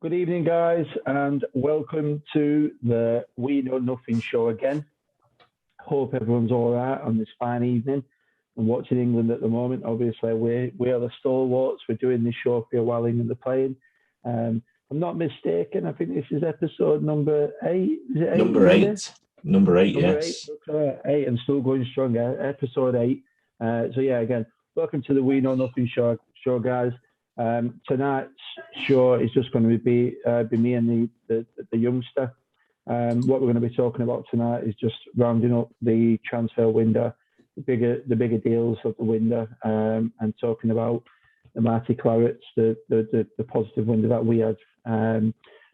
Good evening, guys, and welcome to the We Know Nothing show again. Hope everyone's all right on this fine evening and watching England at the moment. Obviously, we are the stalwarts. We're doing this show for you while England are playing. I'm not mistaken. I think this is episode number 8. Is it 8? Number 8. Number 8, yes. 8 and still going strong. Episode 8. Again, welcome to the We Know Nothing show guys. Tonight's show is just going to be me and the youngster. What we're going to be talking about tonight is just rounding up the transfer window, the bigger deals of the window, and talking about the Marty Clarets, the positive window that we had.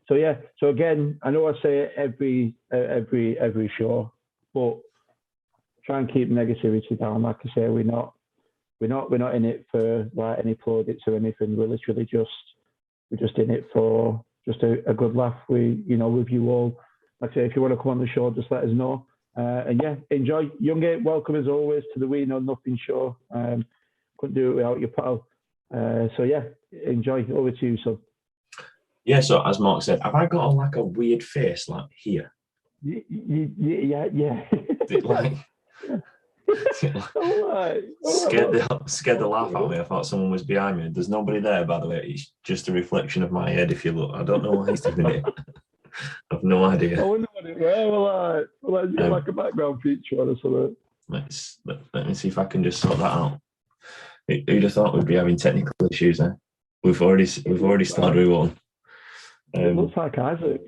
So again, I know I say it every show, but try and keep negativity down. Like I say, we're not in it for like any plaudits or anything. We're literally just in it for just a good laugh. With you all. Like I say, if you want to come on the show, just let us know. Enjoy. Youngate, welcome as always to the We Know Nothing show. Couldn't do it without your pal. Enjoy. Over to you, son. Yeah, so as Mark said, have I got a weird face like here? Yeah. Like, scared the laugh out of me. I thought someone was behind me. There's nobody there, by the way. It's just a reflection of my head. If you look, I don't know why he's doing it. I've no idea. I wonder what it was. Like a background feature or something. Let me see if I can just sort that out. Who'd have thought we'd be having technical issues there? We've already started with one. It looks like Isaac.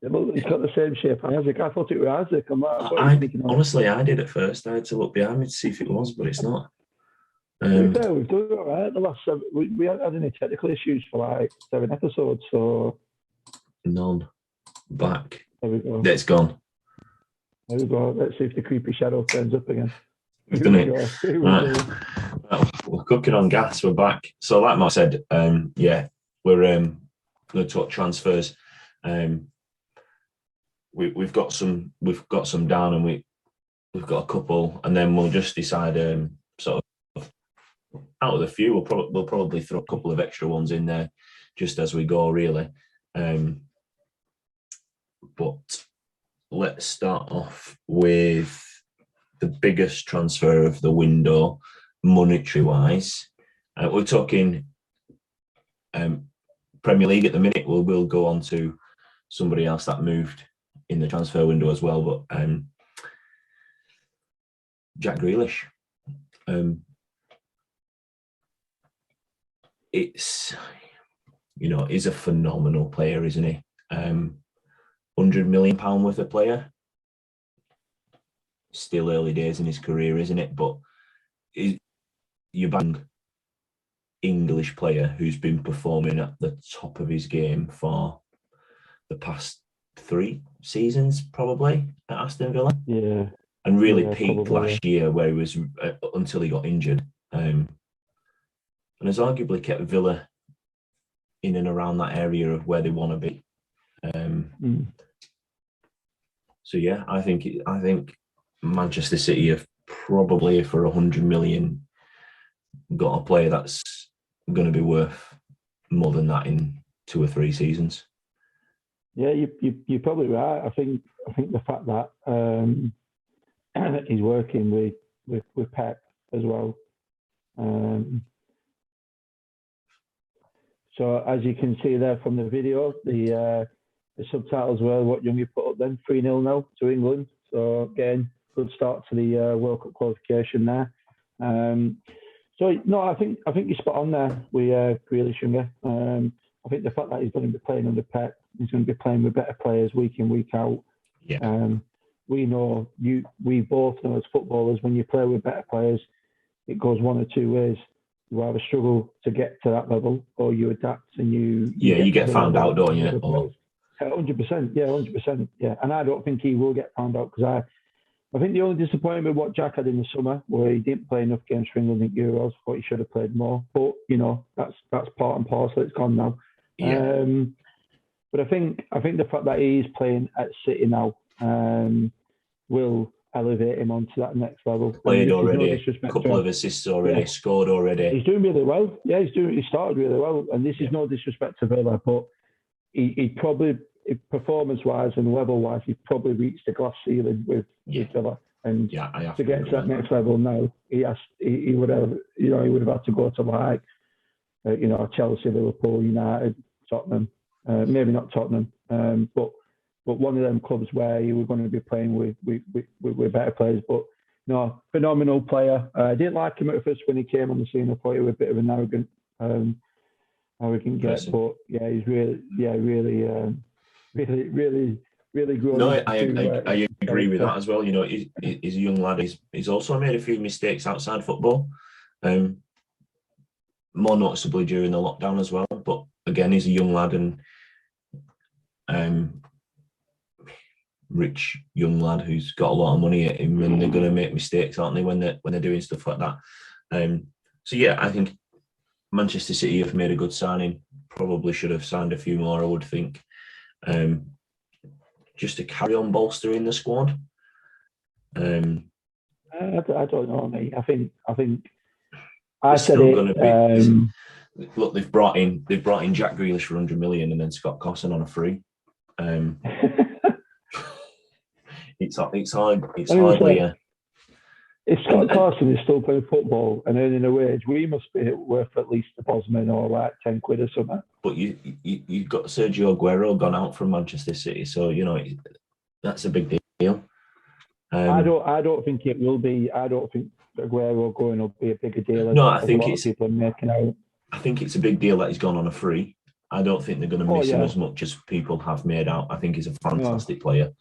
It's got the same shape as Isaac. I thought it was Isaac. Honestly, I did at first. I had to look behind me to see if it was, but it's not. To be fair, we've done all right. The last 7, we haven't had any technical issues for like 7 episodes, so none. Back. There we go. It's gone. There we go. Let's see if the creepy shadow turns up again. We've done it. Right. Well, we're cooking on gas. We're back. So, like Mark said, we're going to talk transfers. We've got some down, and we've got a couple, and then we'll just decide sort of out of the few. We'll probably throw a couple of extra ones in there just as we go, really. But let's start off with the biggest transfer of the window, monetary wise. We're talking Premier League at the minute. We'll go on to somebody else that moved in the transfer window as well, but Jack Grealish. He's a phenomenal player, isn't he? £100 million worth of player. Still early days in his career, isn't it? But you're bang English player who's been performing at the top of his game for the past 3 seasons, probably, at Aston Villa. Yeah. And really peaked last year, where he was until he got injured. And has arguably kept Villa in and around that area of where they want to be. So yeah, I think Manchester City have probably, for 100 million, got a player that's going to be worth more than that in 2 or 3 seasons. Yeah, you're probably right. I think the fact that he's working with Pep as well. So as you can see there from the video, the subtitles were what Youngie put up then, 3-0 now to England. So again, good start to the World Cup qualification there. I think you're spot on there with Grealish, Younger. I think the fact that he's going to be playing under Pep, he's going to be playing with better players week in, week out. Yeah. We both know as footballers, when you play with better players, it goes one or two ways. You either struggle to get to that level, or you adapt and you get found out, don't you? 100%, yeah, 100%, yeah. And I don't think he will get found out, because I think the only disappointment with what Jack had in the summer, where he didn't play enough games for England in Euros, thought he should have played more. But that's part and parcel. It's gone now. Yeah. But I think the fact that he's playing at City now will elevate him onto that next level. Played already, a couple of assists already, scored already. He's doing really well. Yeah, he started really well. And this is no disrespect to Villa, but he probably, performance-wise and level-wise, he probably reached the glass ceiling with Villa. And to get to that next level now, he would have, he would have had to go to like, Chelsea, Liverpool, United, Tottenham, maybe not Tottenham, but one of them clubs where he was going to be playing with better players. But no, phenomenal player. I didn't like him at first when he came on the scene. I thought he was a bit of an arrogant get, but yeah, he's really grown. No, I agree with that as well. He's a young lad. He's also made a few mistakes outside football, more noticeably during the lockdown as well. But again, he's a young lad and rich young lad who's got a lot of money at him, and they're going to make mistakes, aren't they, when they're doing stuff like that. So yeah, I think Manchester City have made a good signing. Probably should have signed a few more, I would think, just to carry on bolstering the squad. I don't know, mate. I think look, they've brought in Jack Grealish for 100 million and then Scott Cawson on a free. It's hardly. If Scott Carson is still playing football and earning a wage, we must be worth at least a Bosman or like 10 quid or something. But you've got Sergio Aguero gone out from Manchester City, so that's a big deal. I don't think it will be. I don't think Aguero going will be a bigger deal. No, I think people are making out. I think it's a big deal that he's gone on a free. I don't think they're going to miss him as much as people have made out. I think he's a fantastic player,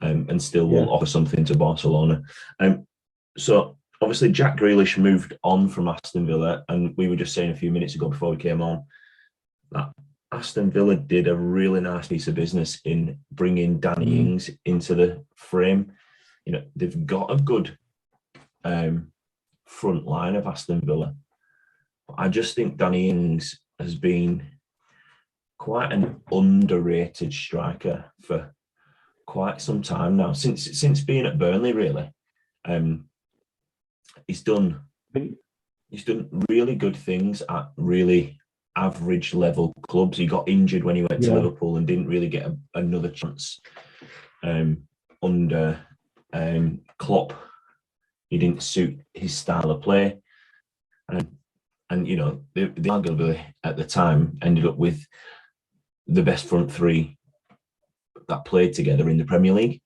and still will offer something to Barcelona. So obviously Jack Grealish moved on from Aston Villa, and we were just saying a few minutes ago before we came on that Aston Villa did a really nice piece of business in bringing Danny Ings into the frame. They've got a good front line of Aston Villa. I just think Danny Ings has been quite an underrated striker for quite some time now, since being at Burnley, really. He's done really good things at really average level clubs. He got injured when he went to Liverpool and didn't really get another chance under Klopp. He didn't suit his style of play, and they arguably at the time ended up with the best front three that played together in the Premier League.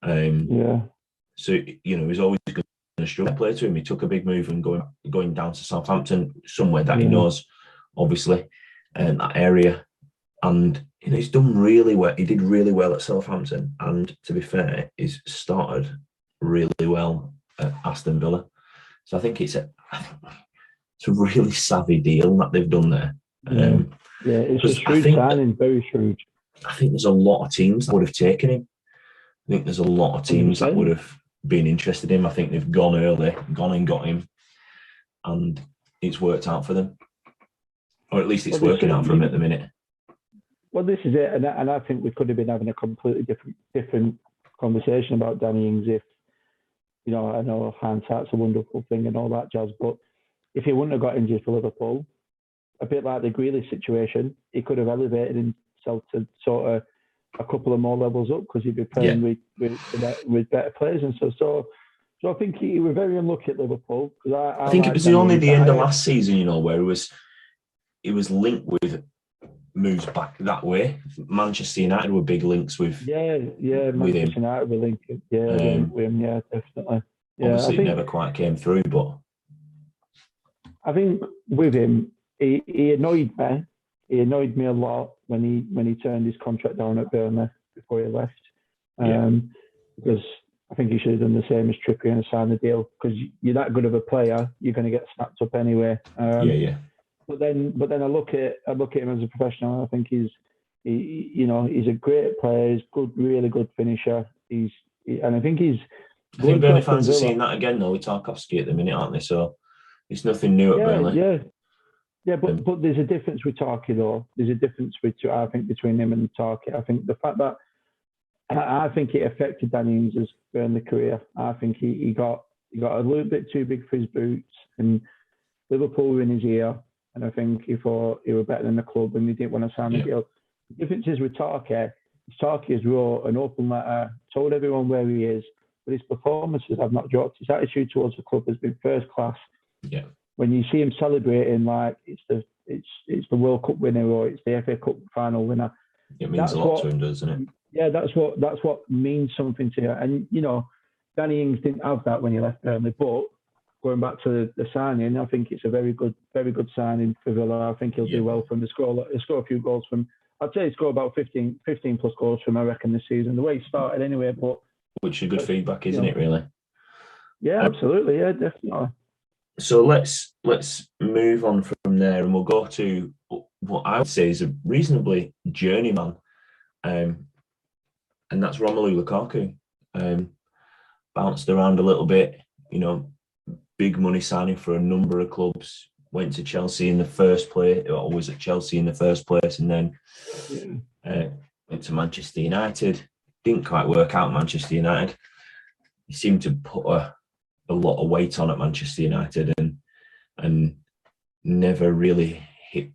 So it was always good to struggle to play to him. He took a big move and going down to Southampton, somewhere that he knows, obviously, that area. And he's done really well. He did really well at Southampton, and to be fair, he's started really well at Aston Villa. So I think it's a really savvy deal that they've done there. It's a shrewd signing, very shrewd. I think there's a lot of teams that would have taken him. I think there's a lot of teams that would have been interested in him. I think they've gone and got him, and it's worked out for them, or at least it's working out for them at the minute. Well, this is it, and I think we could have been having a completely different conversation about Danny Ings if, I know hindsight's a wonderful thing and all that jazz, but if he wouldn't have got injured for Liverpool, a bit like the Grealish situation, he could have elevated himself to sort of a couple of more levels up because he'd be playing with better players and stuff. So I think he was very unlucky at Liverpool. I think it was only the end of last season, where he was linked with moves back that way. Manchester United were big links with Manchester United were linked with him, definitely. Obviously, it never quite came through, but I think with him, he annoyed me. He annoyed me a lot when he turned his contract down at Burnley before he left. Because I think he should have done the same as Trippier and signed the deal. Because you're that good of a player, you're going to get snapped up anyway. But then I look at him as a professional, and I think he's a great player. He's good, really good finisher. I think Burnley fans are seeing that again though with Tarkowski at the minute, aren't they? So it's nothing new at Burnley. But there's a difference with Tarky though. There's a difference I think between him and Tarky. I think the fact that I think it affected Danny Ings' Burnley career. I think he got a little bit too big for his boots, and Liverpool were in his ear. And I think he thought he was better than the club, and he didn't want to sign a deal. The difference is with Tarky has wrote an open letter, told everyone where he is, but his performances have not dropped. His attitude towards the club has been first class. Yeah. When you see him celebrating like it's the World Cup winner or it's the FA Cup final winner, it means a lot to him, doesn't it? Yeah, that's what means something to you. And Danny Ings didn't have that when he left Burnley, but going back to the signing, I think it's a very good signing for Villa. I think he'll do well from the score. He'll score a few goals from. I'd say he'll score about 15 plus goals from, I reckon, this season. The way he started anyway, but which is good feedback, isn't it? Really? Yeah, absolutely. Yeah, definitely. So let's move on from there, and we'll go to what I would say is a reasonably journeyman, and that's Romelu Lukaku. Bounced around a little bit, big money signing for a number of clubs. Went to Chelsea in the first place, or was at Chelsea in the first place, and then went to Manchester United. Didn't quite work out Manchester United. He seemed to put a lot of weight on at Manchester United and never really hit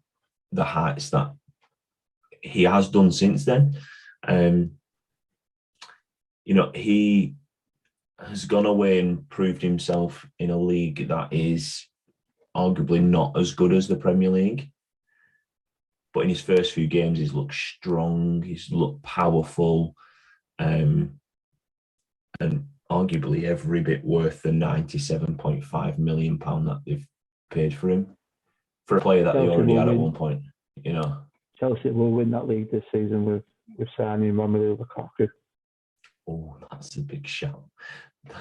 the heights that he has done since then. He has gone away and proved himself in a league that is arguably not as good as the Premier League. But in his first few games, he's looked strong, he's looked powerful, and arguably every bit worth the £97.5 million that they've paid for him, for a player that Chelsea they already had at one point. Chelsea will win that league this season with signing Romelu Lukaku. Oh, that's a big shout.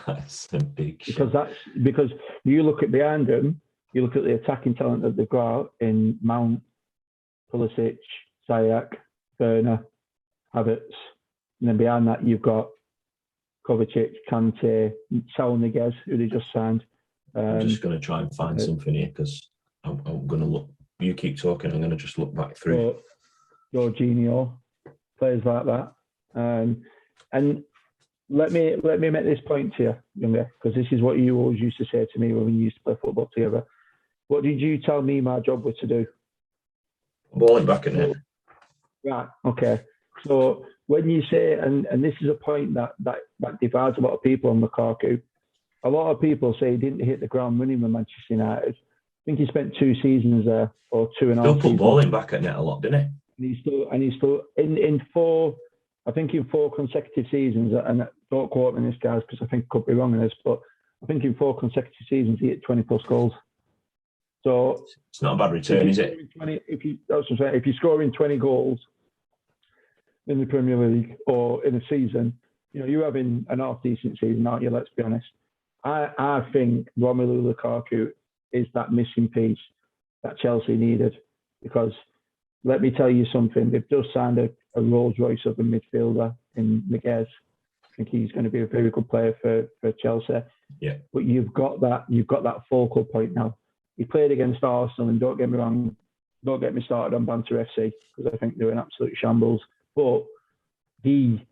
That's a big shout. Because you look at behind them, you look at the attacking talent that they've got in Mount, Pulisic, Ziyech, Werner, Havertz, and then behind that you've got Kovacic, Kante, Saul Niguez, who they just signed. I'm just going to try and find something here because I'm going to look. You keep talking. I'm going to just look back through. Jorginho, players like that, and let me make this point to you, Younger, because this is what you always used to say to me when we used to play football together. What did you tell me my job was to do? Ball it back in it. Right. Okay. So when you say, and this is a point that divides a lot of people on Lukaku, a lot of people say he didn't hit the ground running with Manchester United. I think he spent 2 seasons there, or 2.5 seasons. Still put ball in back at net a lot, didn't he? And he's still in 4, I think in 4 consecutive seasons, and don't quote me on this, guys, because I think I could be wrong on this, but I think in 4 consecutive seasons he hit 20 plus goals. So it's not a bad return, is it? If you're scoring 20 goals in the Premier League or in a season, you're having an half decent season, aren't you? Let's be honest. I think Romelu Lukaku is that missing piece that Chelsea needed, because let me tell you something. They've just signed a Rolls Royce of a midfielder in Niguez. I think he's going to be a very good player for Chelsea. Yeah. But you've got that focal point now. He played against Arsenal, and don't get me wrong, don't get me started on Banter FC, because I think they're an absolute shambles. But he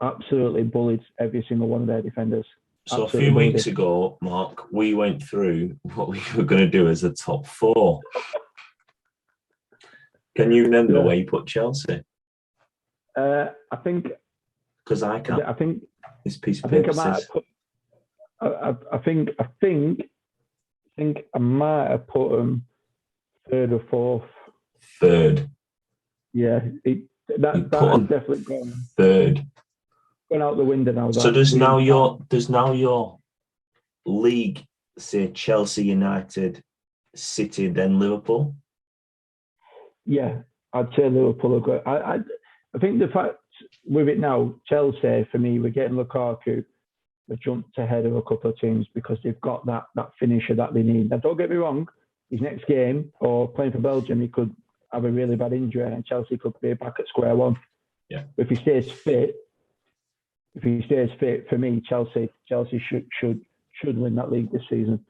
absolutely bullied every single one of their defenders. So absolutely a few weeks ago, Mark, we went through what we were going to do as a top 4. Can you remember where you put Chelsea? I think, because I can't. I think this piece of paper says. I think I might have put him 3rd or 4th. 3rd. Yeah, that has definitely gone 3rd. Gone out the window now. So does now your league say Chelsea, United, City, then Liverpool? Yeah, I'd say Liverpool have got. I think the fact with it now, Chelsea, for me, we're getting Lukaku. They've jumped ahead of a couple of teams because they've got that finisher that they need. Now, don't get me wrong, his next game, or playing for Belgium, he could have a really bad injury and Chelsea could be back at square one. Yeah. If he stays fit, for me, Chelsea should win that league this season.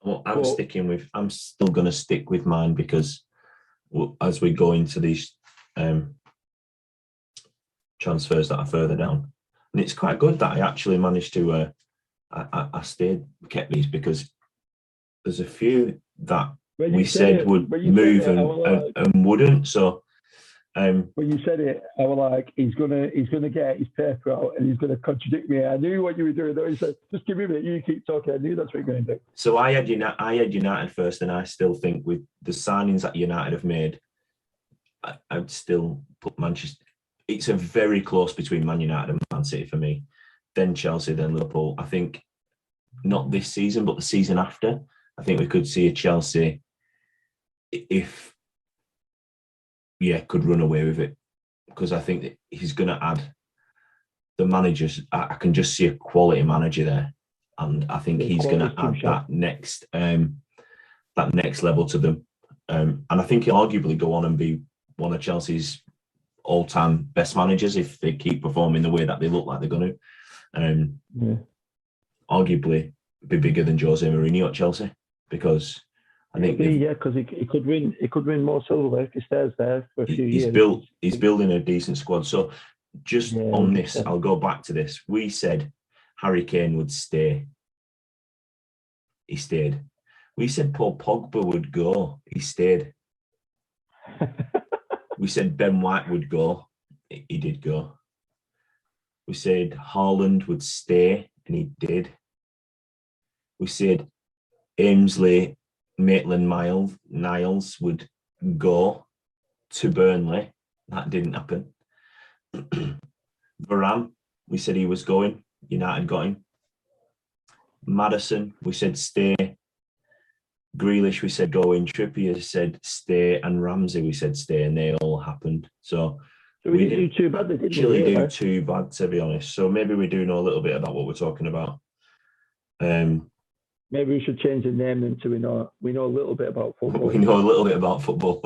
Well, I'm still going to stick with mine, because as we go into these transfers that are further down, and it's quite good that I actually managed to kept these, because there's a few that we said would move and wouldn't. So When you said it, I was like, he's gonna get his paper out and he's gonna contradict me. I knew what you were doing. Though. He said, "Just give me a minute. You keep talking." I knew that's what you're going to do. So I had United first, and I still think with the signings that United have made, I'd still put Manchester. It's a very close between Man United and Man City for me. Then Chelsea, then Liverpool. I think not this season, but the season after. I think we could see a Chelsea could run away with it, because I think that he's going to add the managers. I can just see a quality manager there, and I think he's going to add that next level to them. And I think he'll arguably go on and be one of Chelsea's all-time best managers if they keep performing the way that they look like they're going to. Arguably be bigger than Jose Mourinho at Chelsea, because I think because he could win more silverware if he stays there for a few years. He's building a decent squad. So just on this, I'll go back to this. We said Harry Kane would stay. He stayed. We said Paul Pogba would go. He stayed. We said Ben White would go. He did go. We said Haaland would stay, and he did. We said Ainsley Maitland-Niles would go to Burnley. That didn't happen. Varane, we said he was going. United got him. Maddison, we said stay. Grealish, we said go in. Trippier said stay. And Ramsey, we said stay. And they all happened. So we didn't do too bad. They didn't actually do too bad, to be honest. So maybe we do know a little bit about what we're talking about. Maybe we should change the name then to we know a little bit about football. We know a little bit about football.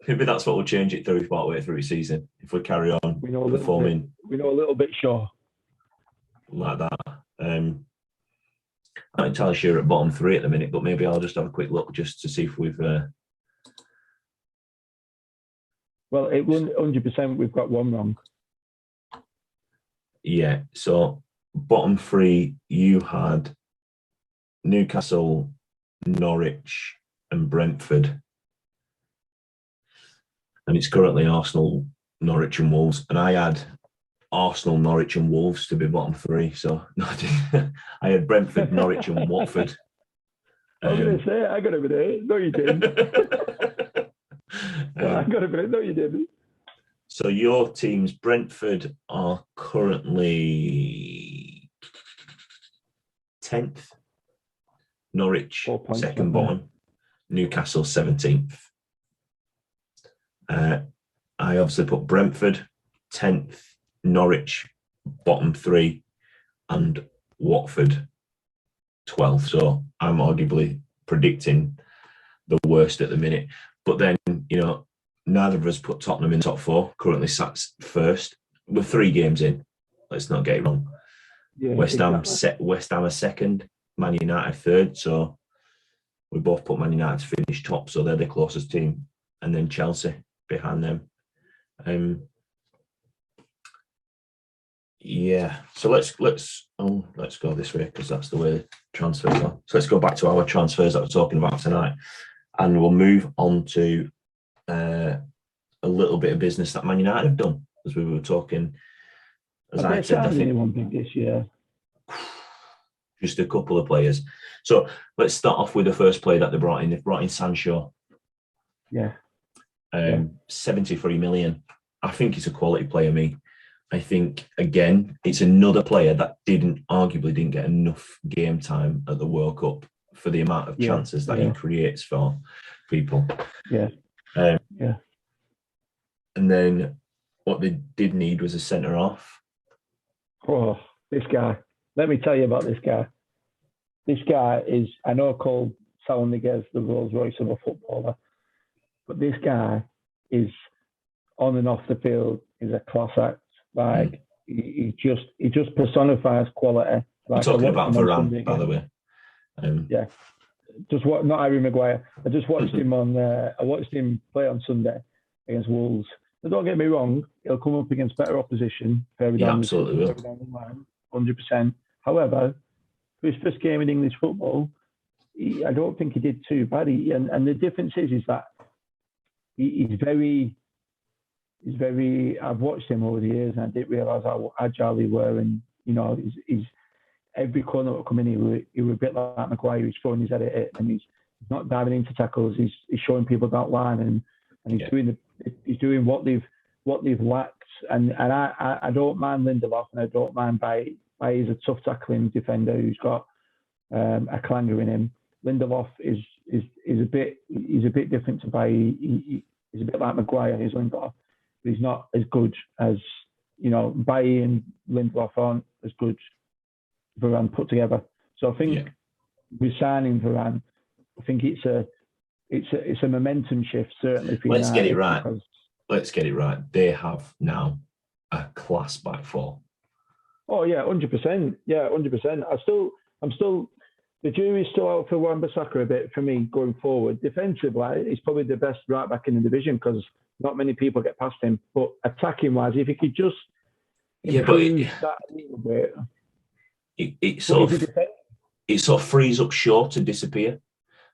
Maybe that's what we'll change it to partway through the season if we carry on performing. We know a little bit, sure. Like that. I'm not entirely sure at bottom three at the minute, but maybe I'll just have a quick look just to see if we've. Well, it 100%. We've got one wrong. Yeah. So bottom three, you had Newcastle, Norwich, and Brentford. And it's currently Arsenal, Norwich, and Wolves. And I had Arsenal, Norwich, and Wolves to be bottom three. So I had Brentford, Norwich, and Watford. I was going to say, I got a minute. No, you didn't. I got a minute. No, you didn't. So your teams, Brentford, are currently 10th. Norwich, second bottom. Newcastle, 17th. I obviously put Brentford, 10th. Norwich, bottom three. And Watford, 12th. So I'm arguably predicting the worst at the minute. But then, neither of us put Tottenham in top four, currently sat first. We're 3 games in. Let's not get it wrong. Yeah, West Ham are second, Man United third. So we both put Man United to finish top. So they're the closest team. And then Chelsea behind them. So let's go this way because that's the way the transfers are. So let's go back to our transfers that we're talking about tonight. And we'll move on to a little bit of business that Man United have done, as we were talking. As I said, I think anyone big this year. Just a couple of players. So let's start off with the first player that they brought in. They've brought in Sancho. Yeah. 73 million. I think he's a quality player, I think, again, it's another player that arguably didn't get enough game time at the World Cup for the amount of chances that he creates for people. Yeah. And then what they did need was a centre-half. Oh, this guy. Let me tell you about this guy. This guy is, I know called Saloniguez the Rolls Royce of a footballer, but this guy is on and off the field is a class act. Like he just personifies quality. Like, I'm talking about Varane, by the way. Not Harry Maguire. I just watched him I watched him play on Sunday against Wolves. But don't get me wrong, he'll come up against better opposition. Absolutely will. 100%. However, for his first game in English football, I don't think he did too bad. And the difference is that he's very. I've watched him over the years, and I didn't realise how agile he were. And he's every corner that come in, he was a bit like Maguire. He's throwing his head at it, and he's not diving into tackles. He's showing people that line, and he's doing what they've lacked. And I don't mind Lindelof, and I don't mind Bailly. He's a tough tackling defender who's got a clanger in him. Lindelof is a bit different to Bailly. He's a bit like Maguire. He's Lindelof, but he's not as good as Bailly and Lindelof aren't as good. Varane put together. So I think with signing Varane, I think it's a momentum shift certainly for Let's United. Get it right. Let's get it right. They have now a class back four. Oh yeah, 100%. Yeah, 100%. I'm still. The jury's still out for Wan-Bissaka a bit for me going forward. Defensively, he's probably the best right back in the division because not many people get past him. But attacking wise, if he could just improve that a little bit. It sort of frees up Shaw to disappear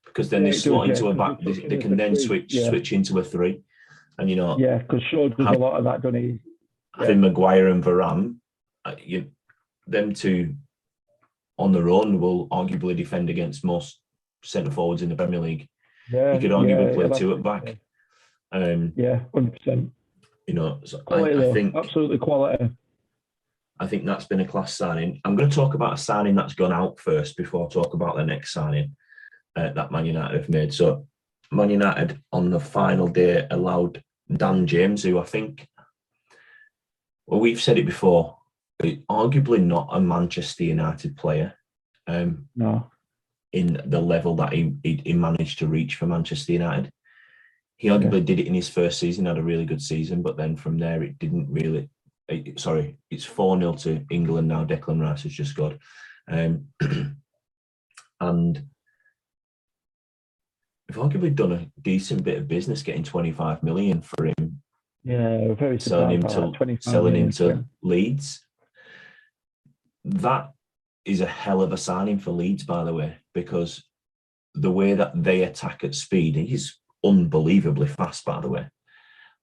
because then they slot into a back. They can then switch into a three, and because Shaw does a lot of that, doesn't he? Having Maguire and Varane, them two on their own will arguably defend against most centre forwards in the Premier League. Yeah, you could arguably play two at back. 100%. So quality, I think absolutely quality. I think that's been a class signing. I'm going to talk about a signing that's gone out first before I talk about the next signing that Man United have made. So Man United on the final day allowed Dan James, who I think, we've said it before, arguably not a Manchester United player. No. In the level that he managed to reach for Manchester United. He arguably did it in his first season, had a really good season, but then from there it didn't really... it's 4-0 to England now. Declan Rice has just scored. And we've arguably done a decent bit of business getting 25 million for him. Yeah, very selling him to Leeds. That is a hell of a signing for Leeds, by the way, because the way that they attack at speed, he's unbelievably fast, by the way,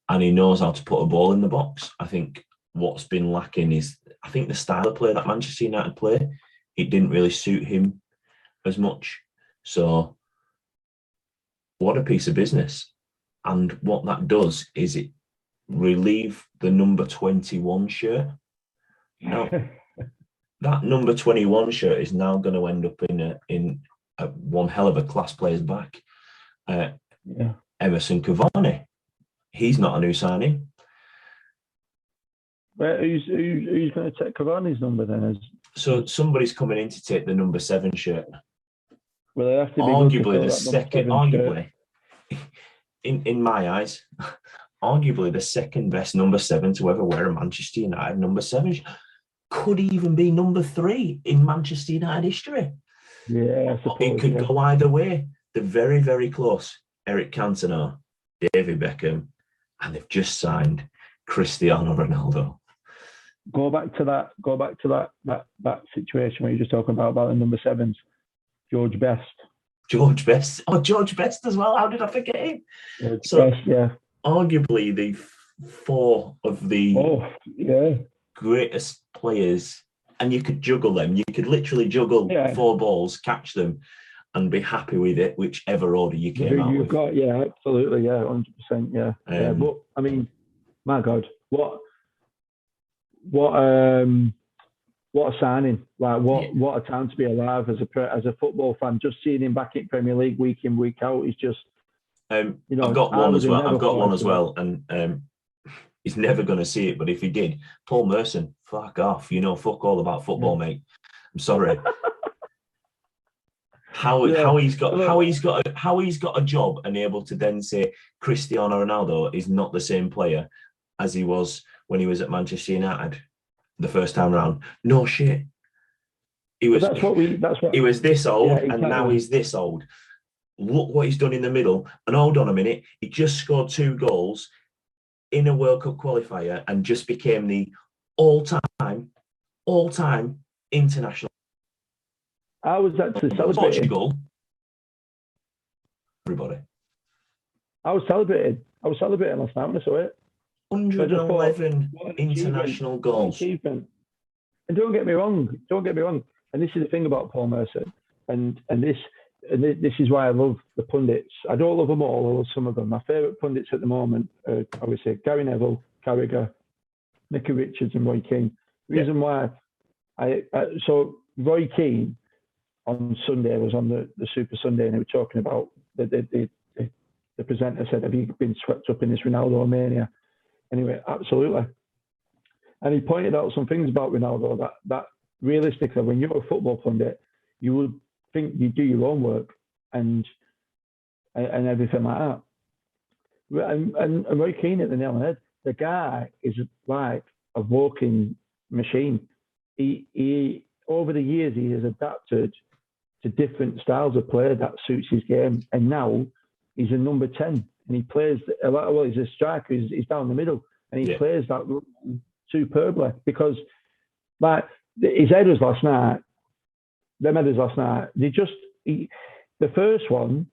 and he knows how to put a ball in the box. I think what's been lacking is, I think the style of play that Manchester United play, it didn't really suit him as much. So what a piece of business. And what that does is it relieve the number 21 shirt. Now, that number 21 shirt is now going to end up in one hell of a class player's back. Emerson Cavani. He's not a new signing. Well, who's going to take Cavani's number then? So somebody's coming in to take the number 7 shirt. Well, they have to be arguably the second. Arguably, in my eyes, arguably the second best number 7 to ever wear a Manchester United number 7 could even be number 3 in Manchester United history. Yeah, I suppose, it could go either way. They're very, very close. Eric Cantona, David Beckham, and they've just signed Cristiano Ronaldo. Go back to that situation where you're just talking about the number 7s. George Best. George Best. Oh, George Best as well. How did I forget him? Best, arguably the 4 of the greatest players, and you could juggle them. You could literally juggle 4 balls, catch them, and be happy with it, whichever order you came out with. Absolutely, 100%, but I mean, my God, what a signing! Like what a time to be alive as a football fan. Just seeing him back in Premier League week in, week out is just. I've got one as well, and he's never going to see it. But if he did, Paul Merson, fuck off. Fuck all about football, mate. I'm sorry. How he's got a job and able to then say Cristiano Ronaldo is not the same player as he was when he was at Manchester United the first time around. No shit. He was this old, and now he's this old. Look what he's done in the middle. And hold on a minute, he just scored 2 goals in a World Cup qualifier and just became the all-time international. I was actually celebrating. Portugal. Everybody. I was celebrating. I was celebrating last night when I saw it. 111 international goals. Achievement. And don't get me wrong. And this is the thing about Paul Merson, and this is why I love the pundits. I don't love them all. I love some of them. My favourite pundits at the moment are obviously Gary Neville, Carragher, Mickey Richards, and Roy Keane. The reason why so Roy Keane on Sunday was on the Super Sunday, and they were talking about the presenter said, "Have you been swept up in this Ronaldo mania?" Anyway, absolutely. And he pointed out some things about Ronaldo that realistically, when you're a football pundit, you would think you do your own work and everything like that. And Roy Keane at the nail on the head. The guy is like a walking machine. He over the years he has adapted to different styles of play that suits his game, and now he's a number 10, and he plays a lot. Well, he's a striker. He's down the middle, and he plays that superbly because, like, his headers last night. Them headers last night. The first one,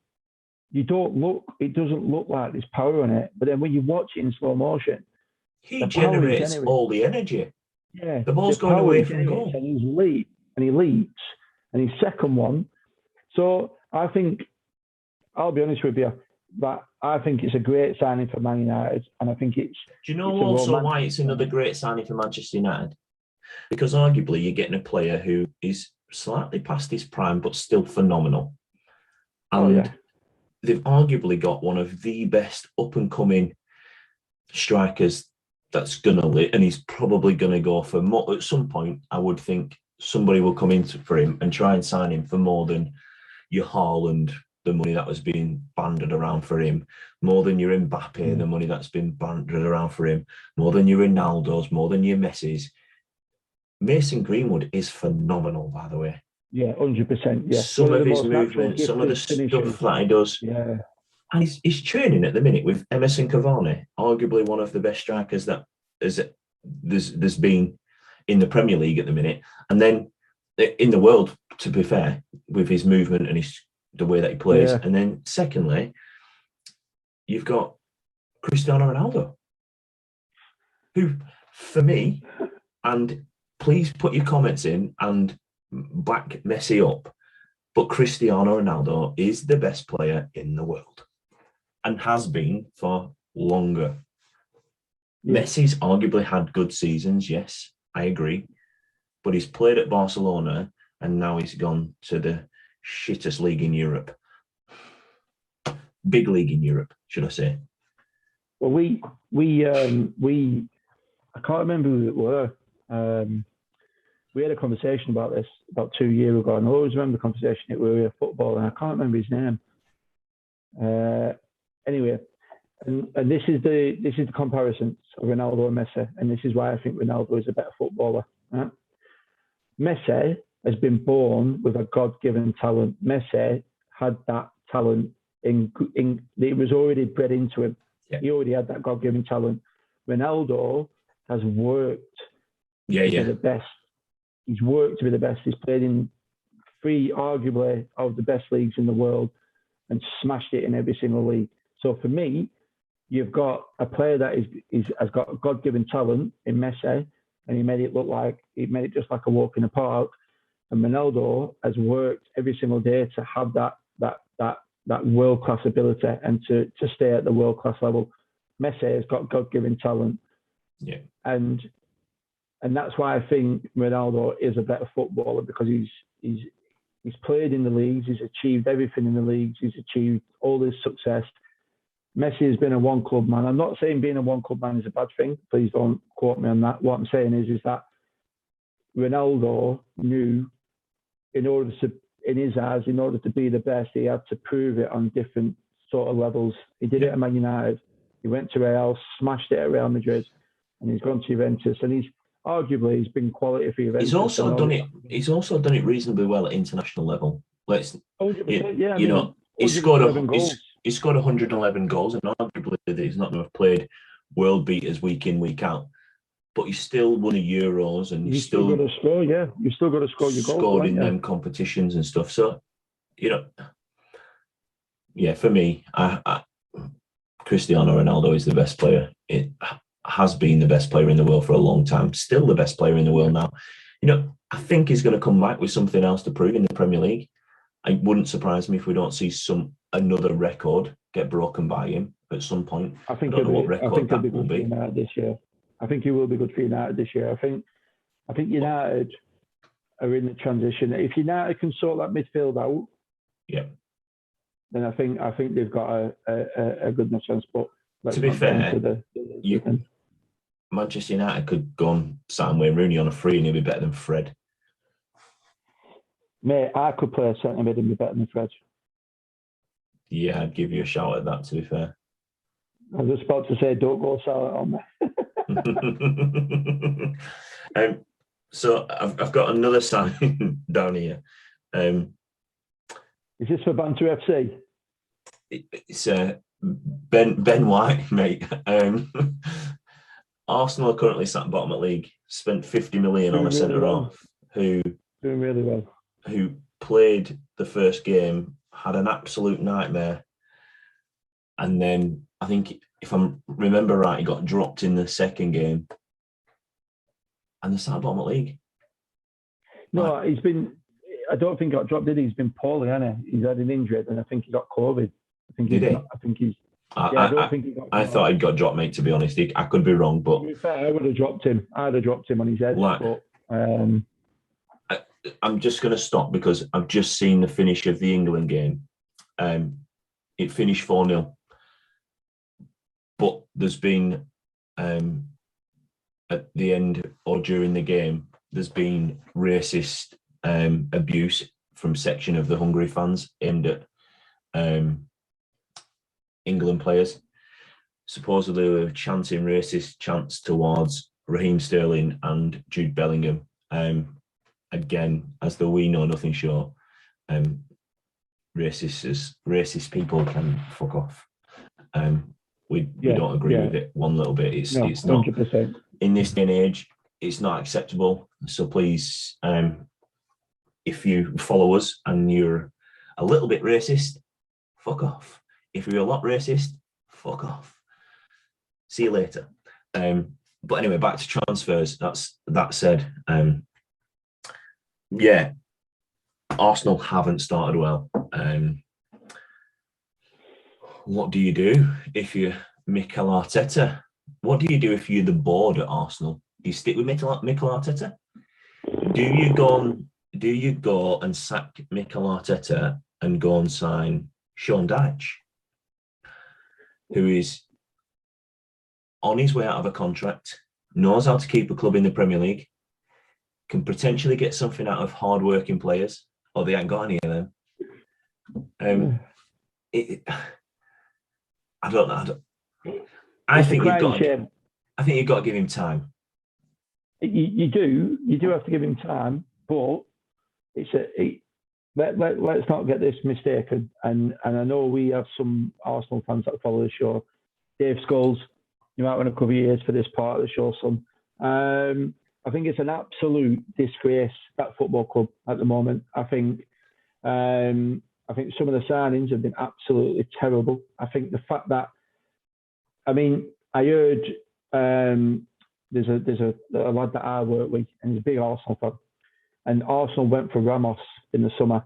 it doesn't look like there's power on it, but then when you watch it in slow motion, he generates all the energy. Yeah, the ball's going away from goal, and he leaps, and his second one. So I think, I'll be honest with you, that I think it's a great signing for Man United, and I think it's. Do you know also why it's another great signing for Manchester United? Because arguably you're getting a player who is slightly past his prime, but still phenomenal, and they've arguably got one of the best up and coming strikers that's gonna lit, and he's probably gonna go for more at some point. I would think somebody will come in for him and try and sign him for more than your Haaland, the money that was being banded around for him, more than your Mbappe, the money that's been banded around for him, more than your Ronaldos, more than your Messis. Mason Greenwood is phenomenal, by the way. Yeah, 100%. Yeah, some of his movement, some of the stuff that he does. Yeah. And he's training at the minute with Emerson Cavani, arguably one of the best strikers that there's been in the Premier League at the minute. And then in the world, to be fair, with his movement and the way that he plays. Yeah. And then secondly, you've got Cristiano Ronaldo, who, for me, and please put your comments in and back Messi up, but Cristiano Ronaldo is the best player in the world and has been for longer. Yeah. Messi's arguably had good seasons, yes, I agree, but he's played at Barcelona and now he's gone to the shittest league in Europe. Big league in Europe, should I say. Well, we I can't remember who it were. We had a conversation about this about 2 years ago, and I always remember the conversation. It was a footballer, and I can't remember his name. Anyway, and this is the comparison of Ronaldo and Messi, and this is why I think Ronaldo is a better footballer. Right? Messi has been born with a God-given talent. Messi had that talent it was already bred into him. Yeah. He already had that God-given talent. Ronaldo has worked to be the best. He's worked to be the best. He's played in 3, arguably, of the best leagues in the world and smashed it in every single league. So for me, you've got a player that has got a God-given talent in Messi, and he made it just like a walk in the park. And Ronaldo has worked every single day to have that world-class ability and to stay at the world-class level. Messi has got God-given talent. Yeah. And that's why I think Ronaldo is a better footballer, because he's played in the leagues, he's achieved everything in the leagues, he's achieved all his success. Messi has been a one-club man. I'm not saying being a one-club man is a bad thing. Please don't quote me on that. What I'm saying is that Ronaldo knew in order to be the best, he had to prove it on different sort of levels. He did it at Man United. He went to Real, smashed it at Real Madrid, and he's gone to Juventus. And he's been quality for Juventus. He's also done it reasonably well at international level. He scored 111 goals, and arguably he's not going to have played world beaters week in, week out. But he still won the Euros, and you still got to score. Yeah, you still got to score your goals. Scored in them competitions and stuff. So, for me, Cristiano Ronaldo is the best player. It has been the best player in the world for a long time. Still the best player in the world now. I think he's going to come back with something else to prove in the Premier League. It wouldn't surprise me if we don't see another record get broken by him at some point. I think he'll be good for United this year. I think he will be good for United this year. I think United are in the transition. If United can sort that midfield out, then I think they've got a good enough chance. But to be fair, Manchester United could go on Sam Wayne Rooney on a free and he'll be better than Fred. Mate, I could play a centre mid and be better than Fred. Yeah, I'd give you a shout at that, to be fair. I was about to say, don't go sell it on me. So I've got another sign down here. Is this for Banter FC? It's Ben White, mate. Arsenal are currently sat bottom of the league. Spent 50 million on a centre half who doing really well. Who played the first game, had an absolute nightmare, and then I think, if I remember right, he got dropped in the second game, and they're sat bottom of the league. No, I don't think he got dropped, did he? He's been poorly, hasn't he? He's had an injury, and I think he got COVID. I thought he'd got dropped, mate, to be honest. I could be wrong, but... To be fair, I would have dropped him. I'd have dropped him on his head. I'm just going to stop because I've just seen the finish of the England game. It finished 4-0. But there's been, at the end or during the game, there's been racist abuse from section of the Hungary fans aimed at England players. Supposedly they were chanting racist chants towards Raheem Sterling and Jude Bellingham. Again, as the We Know Nothing show, racist people can fuck off. We don't agree with it one little bit. It's not 100%. In this day and age, it's not acceptable. So please, if you follow us and you're a little bit racist, fuck off. If you're a lot racist, fuck off. See you later. But anyway, back to transfers. That said, Arsenal haven't started well. What do you do if you're Mikel Arteta? What do you do if you're the board at Arsenal? Do you stick with Mikel Arteta? Do you go and sack Mikel Arteta and go and sign Sean Dyche, who is on his way out of a contract, knows how to keep a club in the Premier League, can potentially get something out of hard-working players, or they ain't got any of them. I don't know. I think you've got to give him time. You do have to give him time, but let's not get this mistaken. And I know we have some Arsenal fans that follow the show. Dave Scholes, you might want to cover your ears for this part of the show, son. I think it's an absolute disgrace, that football club at the moment. I think some of the signings have been absolutely terrible. I think the fact that, I heard there's a lad that I work with, and he's a big Arsenal fan, and Arsenal went for Ramos in the summer,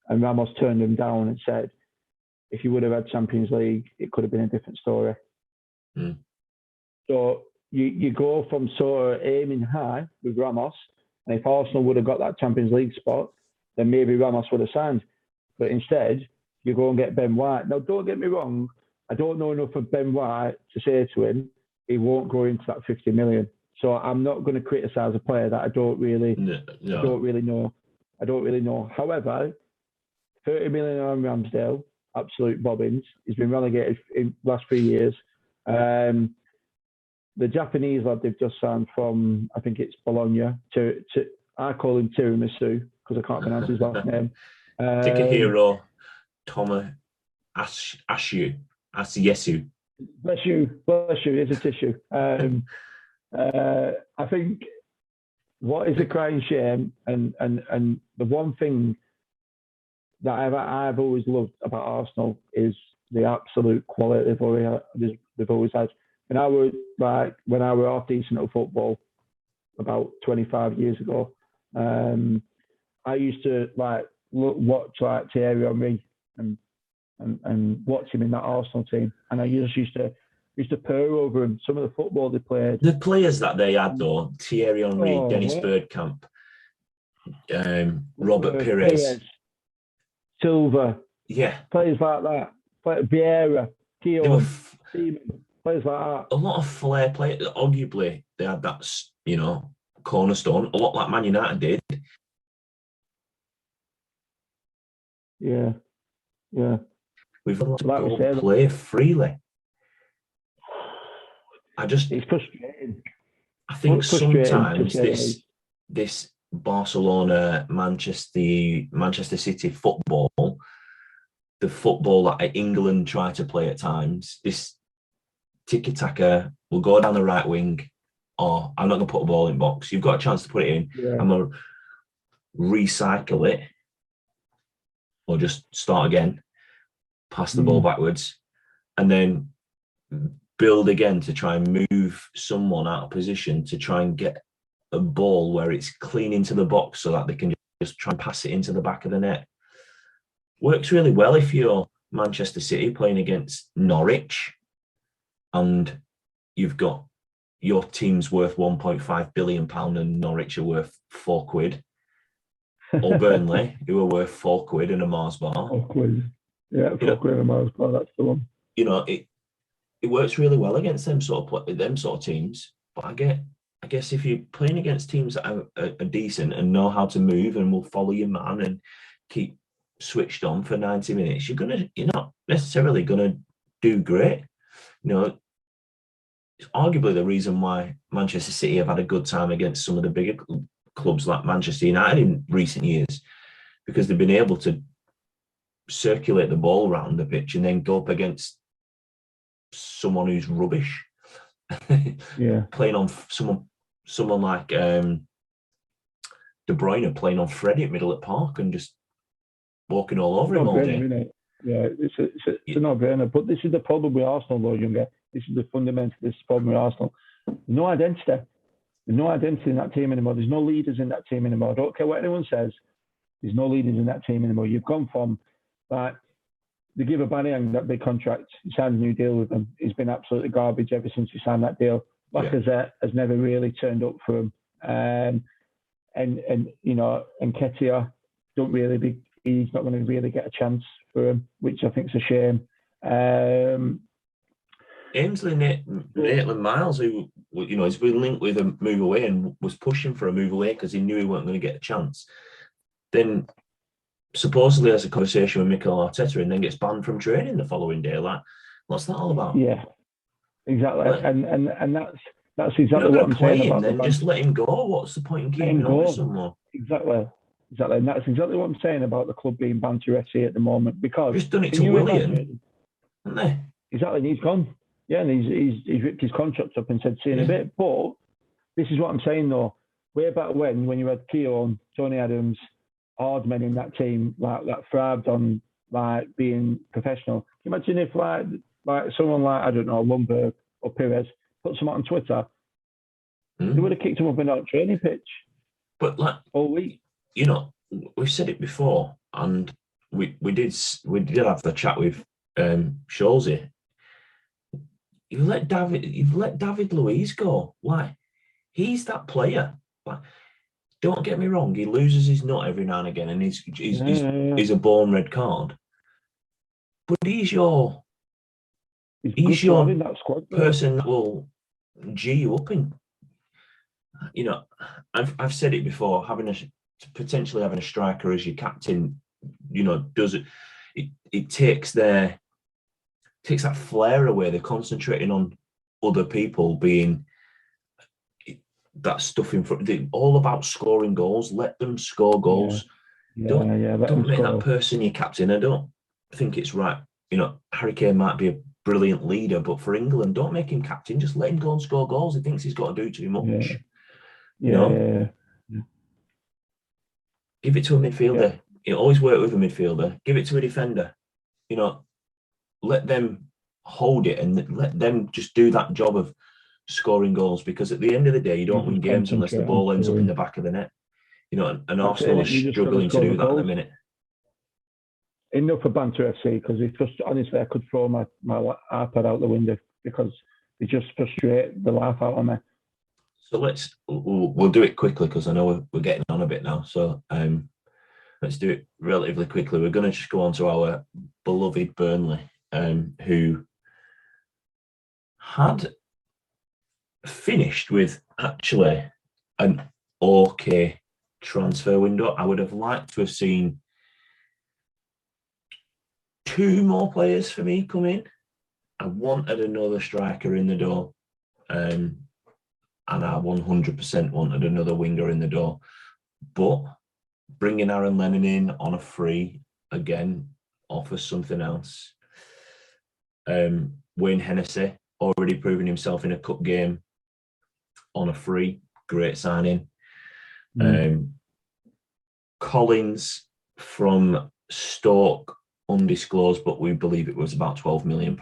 and Ramos turned him down and said, if you would have had Champions League, it could have been a different story. So you go from sort of aiming high with Ramos, and if Arsenal would have got that Champions League spot, then maybe Ramos would have signed. But instead, you go and get Ben White. Now, don't get me wrong, I don't know enough of Ben White to say to him, he won't go into that 50 million. So I'm not going to criticise a player that I don't really know. However, 30 million on Ramsdale, absolute bobbins. He's been relegated in the last 3 years. The Japanese lad they've just signed from, I think it's Bologna, I call him Tiramisu because I can't pronounce his last name. Takahiro Toma Asyesu. Bless you, here's a tissue. I think what is a crying shame, and the one thing that I've always loved about Arsenal is the absolute quality they've always had. And when I were half decent at football about 25 years ago, I used to watch Thierry Henry and watch him in that Arsenal team, and I just used to purr over him. Some of the football they played. The players that they had though, Thierry Henry, Dennis yeah. Bergkamp, Robert Pires, Silva, players like that, Vieira, Keown, players like that. A lot of flair players. Arguably, they had that, cornerstone, a lot like Man United did. Yeah. We've got to play freely. It's frustrating. I think sometimes this Barcelona, Manchester City football, the football that England try to play at times, this tiki-taka will go down the right wing, or I'm not going to put a ball in box. You've got a chance to put it in. Yeah. I'm going to recycle it, or just start again, pass the ball backwards, and then build again to try and move someone out of position to try and get a ball where it's clean into the box so that they can just try and pass it into the back of the net. Works really well if you're Manchester City playing against Norwich and you've got your team's worth £1.5 billion and Norwich are worth £4. Or Burnley, who are worth £4 in a Mars bar. £4. Yeah, £4 in a Mars bar, that's the one. It works really well against them sort of teams. But I guess if you're playing against teams that are decent and know how to move and will follow your man and keep switched on for 90 minutes, you're not necessarily gonna do great. It's arguably the reason why Manchester City have had a good time against some of the bigger clubs like Manchester United in recent years, because they've been able to circulate the ball around the pitch and then go up against someone who's rubbish. Yeah. Playing on someone like De Bruyne playing on Freddie at Middle at Park and just walking all over him all day. Yeah, it's a no-brainer. But this is the problem with Arsenal, though, Younger. This is the fundamental problem with Arsenal. No identity. There's no identity in that team anymore. There's no leaders in that team anymore. I don't care what anyone says. There's no leaders in that team anymore. You've gone from they give Aubameyang that big contract. He signed a new deal with them. He's been absolutely garbage ever since he signed that deal. Lacazette has never really turned up for him. And Nketiah he's not going to really get a chance for him, which I think is a shame. Ainsley Maitland-Niles, who has been linked with a move away and was pushing for a move away because he knew he weren't going to get a chance. Then supposedly has a conversation with Mikel Arteta and then gets banned from training the following day. What's that all about? Yeah, exactly. And that's exactly what I'm saying about him. Then just let him go. What's the point in keeping on with someone? Exactly. And that's exactly what I'm saying about the club being Banteretti at the moment, because just done it to Willian, haven't they? Exactly, and he's gone. Yeah, and he's ripped his contract up and said, see you in a bit. But this is what I'm saying though. Way back when you had Keown, Tony Adams, Hardman in that team, that thrived on being professional. Can you imagine if someone like, I don't know, Lundberg or Pires put someone on Twitter, they would have kicked him up in that training pitch. But all week. We've said it before, and we did have the chat with Scholesy. You've let David Luiz go. He's that player. Don't get me wrong, he loses his nut every now and again, and he's a born red card. But he's your person that will G you up in. I've said it before. Potentially having a striker as your captain, does it? It takes that flair away. They're concentrating on other people being that stuff in front. They're all about scoring goals. Let them score goals. Don't make that person your captain. I don't think it's right. Harry Kane might be a brilliant leader, but for England, don't make him captain. Just let him go and score goals. He thinks he's got to do too much. Yeah. Give it to a midfielder. Always work with a midfielder. Give it to a defender. let them hold it and let them just do that job of scoring goals, because at the end of the day, you don't win games unless the ball ends up in the back of the net. You know, and Arsenal are struggling to do that at the minute. Enough for Banter FC, because honestly, I could throw my iPad out the window because they just frustrate the life out of me. So we'll do it quickly because I know we're getting on a bit now. So let's do it relatively quickly. We're going to just go on to our beloved Burnley, who had finished with actually an okay transfer window. I would have liked to have seen 2 more players for me come in. I wanted another striker in the door, and I 100% wanted another winger in the door. But bringing Aaron Lennon in on a free again offers something else. Wayne Hennessy already proving himself in a cup game on a free, great signing. Collins from Stoke, undisclosed, but we believe it was about £12 million.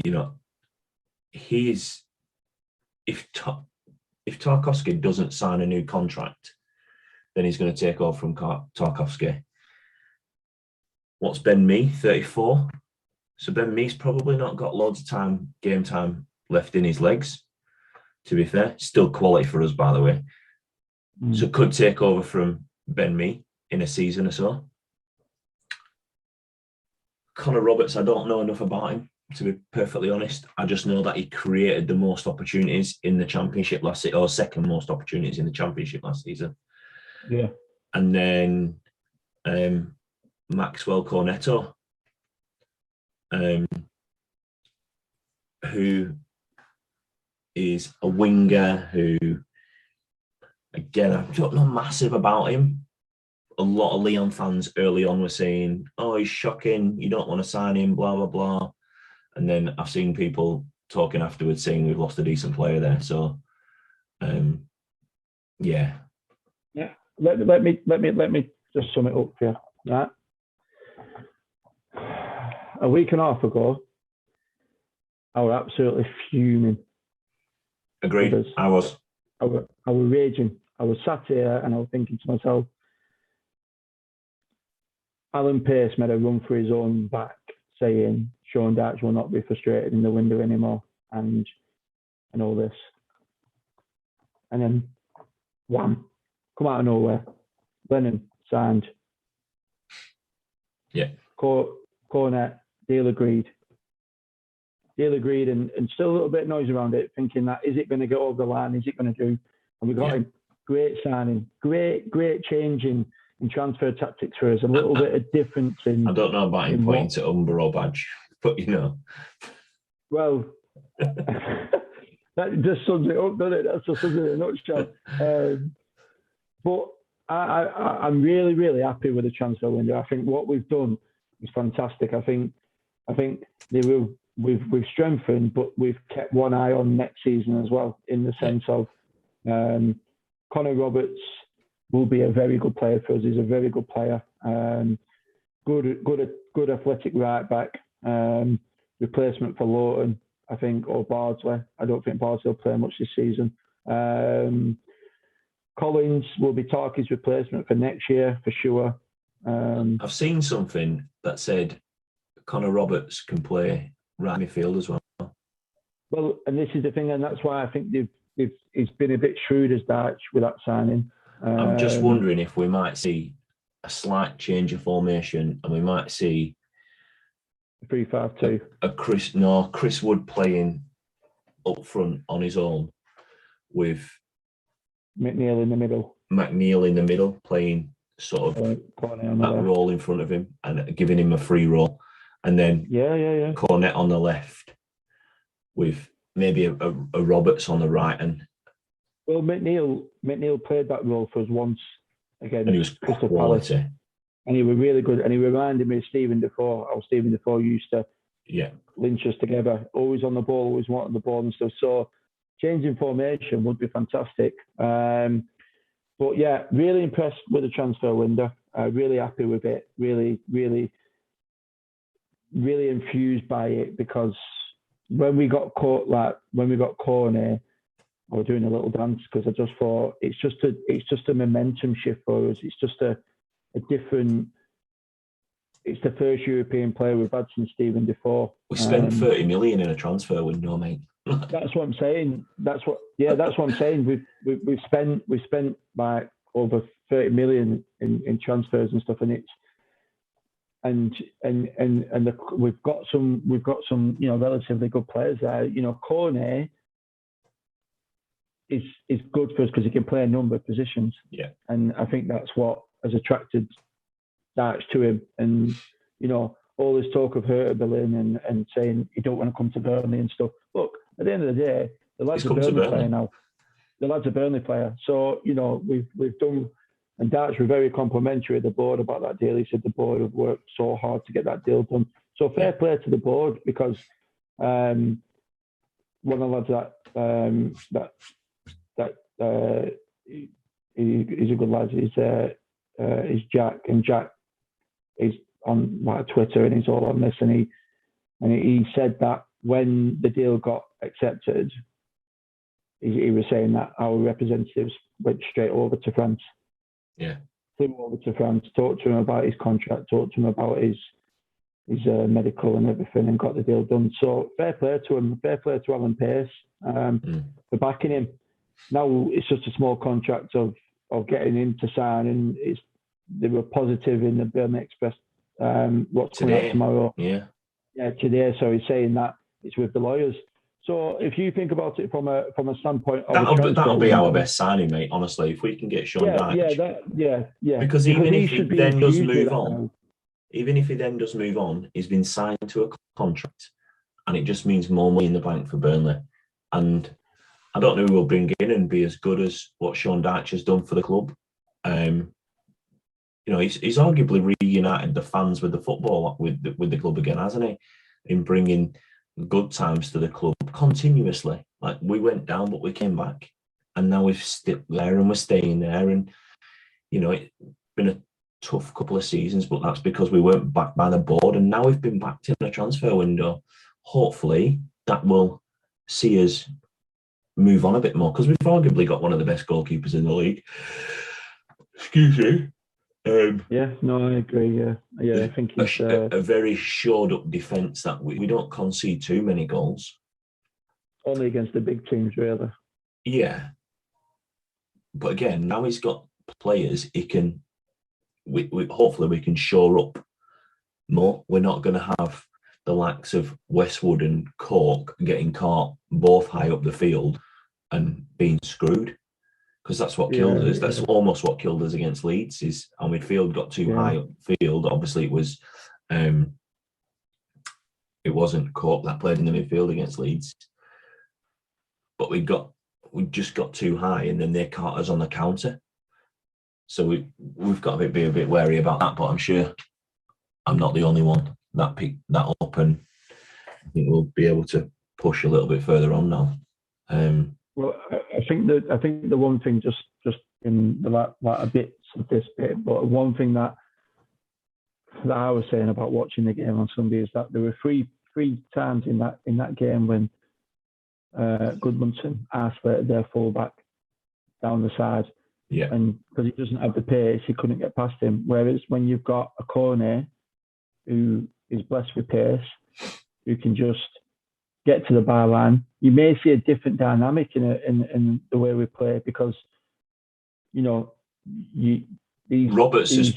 You know, if Tarkowski doesn't sign a new contract, then he's going to take over from Tarkowski. What's Ben Mee, 34? So Ben Mee's probably not got loads of game time left in his legs, to be fair. Still quality for us, by the way. So could take over from Ben Mee in a season or so. Connor Roberts, I don't know enough about him, to be perfectly honest. I just know that he created the most opportunities in the Championship last season, or second most opportunities in the Championship last season. Yeah. And then Maxwell Cornetto, who is a winger who, again, I don't know massive about him. A lot of Leon fans early on were saying, oh, he's shocking, you don't want to sign him, blah, blah, blah. And then I've seen people talking afterwards saying we've lost a decent player there. So, yeah. Yeah. Let me just sum it up for you. Right. A week and a half ago, I was absolutely fuming. Agreed. I was raging. I was sat here and I was thinking to myself, Alan Pace made a run for his own back, saying Sean Dyche will not be frustrated in the window anymore, and all this. And then, wham, come out of nowhere, Lennon signed. Yeah. Cornet, deal agreed. And still a little bit of noise around it, thinking that, is it going to get over the line? Is it going to do? And we got him. Great signing. Great change in transfer tactics for us. A little bit of difference in... I don't know about him pointing to Umbro badge, but you know. Well, that just sums it up, doesn't it? That's just sums it in a nutshell. But I'm really, really happy with the transfer window. I think what we've done is fantastic. I think we've strengthened, but we've kept one eye on next season as well, in the sense of Connor Roberts will be a very good player for us. He's a very good player. Good athletic right back. Replacement for Lawton, I think, or Bardsley. I don't think Bardsley will play much this season. Collins will be Tarky's replacement for next year, for sure. I've seen something that said Connor Roberts can play right midfield as well. Well, and this is the thing, and that's why I think it's been a bit shrewd as Dyche with that signing. I'm just wondering if we might see a slight change of formation, and we might see 3-5-2. Chris Wood playing up front on his own with McNeil in the middle, playing sort of that role in front of him and giving him a free role, and then Cornet on the left with maybe a Roberts on the right. And well, McNeil played that role for us once against and he was Crystal quality. Palace, and he was really good. And he reminded me of Stephen Defoe. How Stephen Defoe used to lynch us together, always on the ball, always wanting the ball and stuff. So changing formation would be fantastic. But yeah, really impressed with the transfer window. Really happy with it. Really, really really enthused by it because when we got Cornet, I was doing a little dance because I just thought it's just a momentum shift for us. It's just a different. It's the first European player we've had since Stephen Defoe. We spent 30 million in a transfer window, mate. That's what I'm saying. That's what I'm saying. We've spent like over 30 million in transfers and stuff, and we've got some relatively good players there. Cornet is good for us because he can play a number of positions. Yeah, and I think that's what has attracted Darts to him. And all this talk of Hertha Berlin and saying you don't want to come to Burnley and stuff. Look, at the end of the day, the lad's a Burnley player now. The lad's a Burnley player. So we've done. And Darts were very complimentary of the board about that deal. He said the board have worked so hard to get that deal done. So fair play to the board because one of the lads he's a good lad. He's Jack, and Jack is on Twitter and he's all on this. And he said that when the deal got accepted, he was saying that our representatives went straight over to France. Yeah, flew over to France, talked to him about his contract, talked to him about his medical and everything, and got the deal done. So fair play to him, fair play to Alan Pace for backing him. Now it's just a small contract of getting him to sign, and they were positive in the Burnley Express. What's coming out tomorrow? Yeah, today. So he's saying that it's with the lawyers. So if you think about it from a standpoint of that'll be our best signing, mate. Honestly, if we can get Sean Dyche, because even if he then does move on, he's been signed to a contract, and it just means more money in the bank for Burnley. And I don't know who will bring in and be as good as what Sean Dyche has done for the club. He's arguably reunited the fans with the football with the club again, hasn't he? In bringing good times to the club continuously. Like, we went down, but we came back, and now we've stuck there and we're staying there. And it's been a tough couple of seasons, but that's because we weren't backed by the board, and now we've been backed in a transfer window. Hopefully that will see us move on a bit more, because we've arguably got one of the best goalkeepers in the league. Excuse me. I agree. I think it's a very shored up defence that we don't concede too many goals. Only against the big teams, really. Yeah, but again, now he's got players. He can. Hopefully we can shore up more. We're not going to have the likes of Westwood and Cork getting caught both high up the field and being screwed. Because that's what killed us. That's almost what killed us against Leeds. Is our midfield got too high up field. Obviously, it wasn't Cork that played in the midfield against Leeds, but we just got too high, and then they caught us on the counter. So we've got to be a bit wary about that. But I'm sure I'm not the only one that picked that up, and I think we'll be able to push a little bit further on now. Well, I think the one thing, just in the like bits of this bit, but one thing that I was saying about watching the game on Sunday is that there were three times in that game when Goodmanson isolated their fullback down the side, and because he doesn't have the pace, he couldn't get past him. Whereas when you've got a Cornet who is blessed with pace, who can just get to the byline, you may see a different dynamic in the way we play, because Roberts is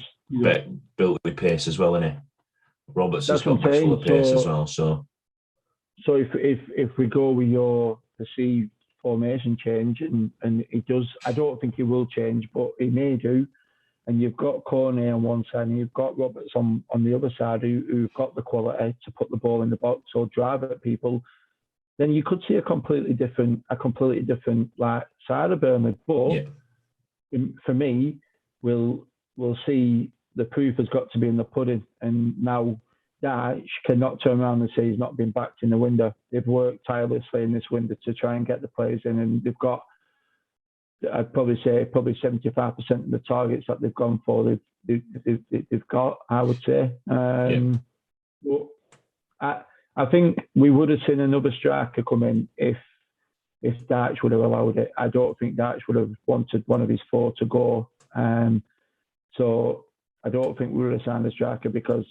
built with pace as well, isn't he? Roberts has got much full of pace as well. So if we go with your perceived formation change, and it does, I don't think he will change, but he may do. And you've got Cornet on one side, and you've got Roberts on the other side, who've got the quality to put the ball in the box or drive at people. Then you could see a completely different like side of Burnley. But for me, we'll see the proof has got to be in the pudding. And now Dyche cannot turn around and say he's not been backed in the window. They've worked tirelessly in this window to try and get the players in, and they've got, I'd probably say 75% of the targets that they've gone for, they've got, I would say. But I think we would have seen another striker come in if Darch would have allowed it. I don't think Darch would have wanted one of his four to go. So I don't think we would have signed a striker because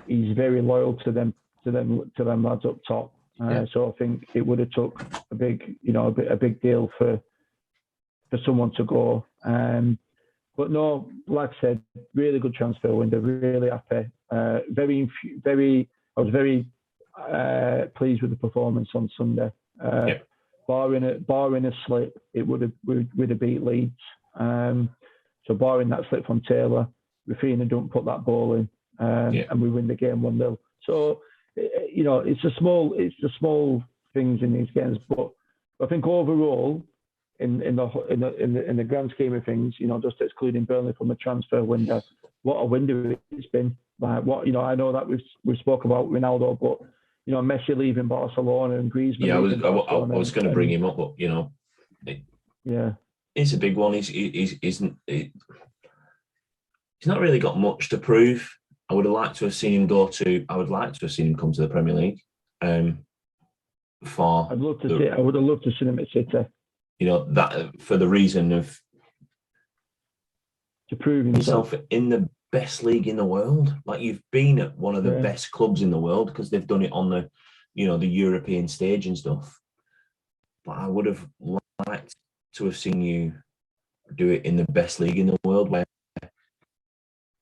he's very loyal to them lads up top. So I think it would have took a big deal for someone to go. But no, like I said, really good transfer window. Really happy. I was very pleased with the performance on Sunday. Barring a slip, we'd have beat Leeds. So barring that slip from Taylor, Rafinha don't put that ball in, and we win the game 1-0. So it's the small things in these games, but I think overall, in the grand scheme of things, just excluding Burnley from the transfer window, what a window it's been. Like I know that we've spoke about Ronaldo, but Messi leaving Barcelona and Griezmann. Yeah, I was going to bring him up, but it's a big one. He's not really got much to prove. I would like to have seen him come to the Premier League. I would have loved to see him at City. That for the reason of to prove himself in the best league in the world. Like, you've been at one of the best clubs in the world because they've done it on the the European stage and stuff. But I would have liked to have seen you do it in the best league in the world. Where